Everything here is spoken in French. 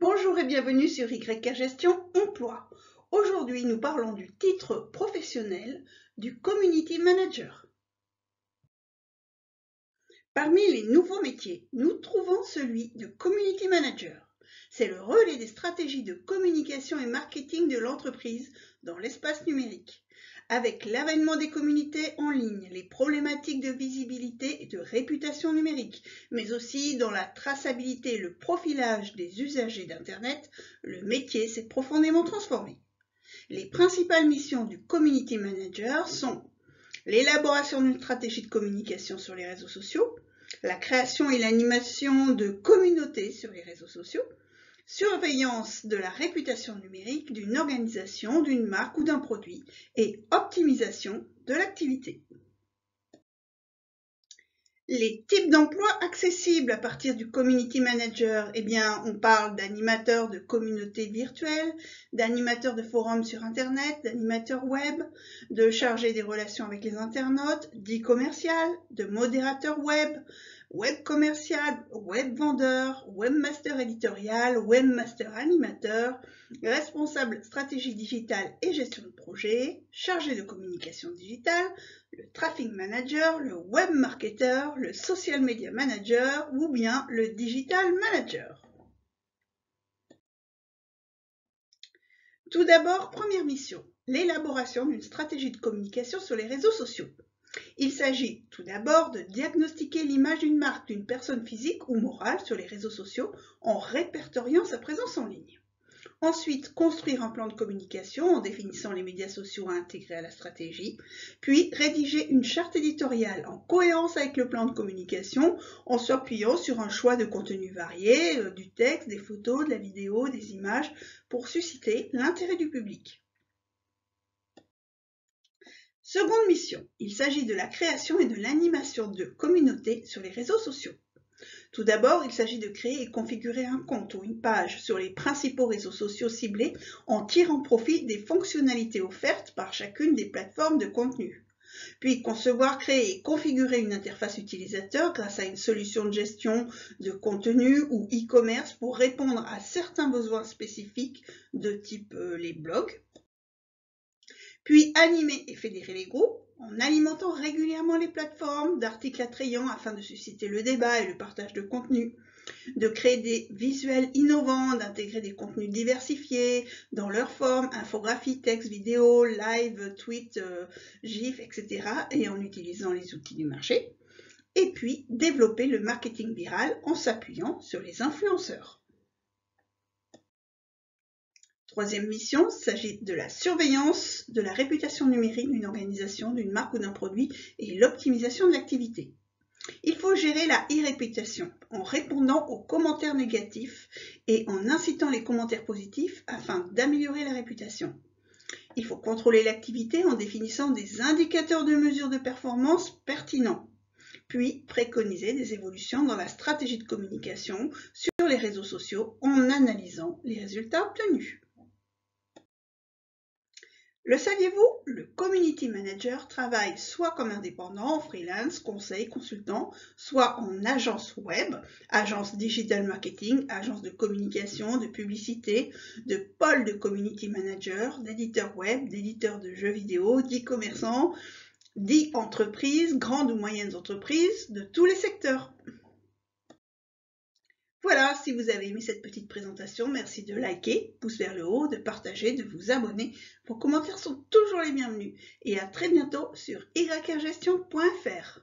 Bonjour et bienvenue sur YK Gestion Emploi. Aujourd'hui, nous parlons du titre professionnel du Community Manager. Parmi les nouveaux métiers, nous trouvons celui de Community Manager. C'est le relais des stratégies de communication et marketing de l'entreprise dans l'espace numérique. Avec l'avènement des communautés en ligne, les problématiques de visibilité et de réputation numérique, mais aussi dans la traçabilité et le profilage des usagers d'Internet, le métier s'est profondément transformé. Les principales missions du Community Manager sont l'élaboration d'une stratégie de communication sur les réseaux sociaux, la création et l'animation de communautés sur les réseaux sociaux, surveillance de la réputation numérique d'une organisation, d'une marque ou d'un produit et optimisation de l'activité. Les types d'emplois accessibles à partir du Community Manager, on parle d'animateurs de communautés virtuelles, d'animateurs de forums sur Internet, d'animateurs web, de chargés des relations avec les internautes, d'e-commercial, de modérateurs web, web commercial, web vendeur, webmaster éditorial, webmaster animateur, responsable stratégie digitale et gestion de projet, chargé de communication digitale, le traffic manager, le web marketer, le social media manager ou bien le digital manager. Tout d'abord, première mission, l'élaboration d'une stratégie de communication sur les réseaux sociaux. Il s'agit tout d'abord de diagnostiquer l'image d'une marque, d'une personne physique ou morale sur les réseaux sociaux en répertoriant sa présence en ligne. Ensuite, construire un plan de communication en définissant les médias sociaux à intégrer à la stratégie, puis rédiger une charte éditoriale en cohérence avec le plan de communication en s'appuyant sur un choix de contenus variés, du texte, des photos, de la vidéo, des images, pour susciter l'intérêt du public. Seconde mission, il s'agit de la création et de l'animation de communautés sur les réseaux sociaux. Tout d'abord, il s'agit de créer et configurer un compte ou une page sur les principaux réseaux sociaux ciblés en tirant profit des fonctionnalités offertes par chacune des plateformes de contenu. Puis concevoir, créer et configurer une interface utilisateur grâce à une solution de gestion de contenu ou e-commerce pour répondre à certains besoins spécifiques de type les blogs. Puis animer et fédérer les groupes en alimentant régulièrement les plateformes d'articles attrayants afin de susciter le débat et le partage de contenu, de créer des visuels innovants, d'intégrer des contenus diversifiés dans leur forme, infographie, texte, vidéo, live, tweet, GIF, etc. et en utilisant les outils du marché. Et puis développer le marketing viral en s'appuyant sur les influenceurs. Troisième mission, il s'agit de la surveillance de la réputation numérique d'une organisation, d'une marque ou d'un produit et l'optimisation de l'activité. Il faut gérer la e-réputation en répondant aux commentaires négatifs et en incitant les commentaires positifs afin d'améliorer la réputation. Il faut contrôler l'activité en définissant des indicateurs de mesure de performance pertinents, puis préconiser des évolutions dans la stratégie de communication sur les réseaux sociaux en analysant les résultats obtenus. Le saviez-vous? Le Community Manager travaille soit comme indépendant, freelance, conseil, consultant, soit en agence web, agence digital marketing, agence de communication, de publicité, de pôle de Community Manager, d'éditeur web, d'éditeur de jeux vidéo, d'e-commerçants, d'e-entreprises, grandes ou moyennes entreprises, de tous les secteurs. Voilà, si vous avez aimé cette petite présentation, merci de liker, pouce vers le haut, de partager, de vous abonner. Vos commentaires sont toujours les bienvenus. Et à très bientôt sur yrgestion.fr.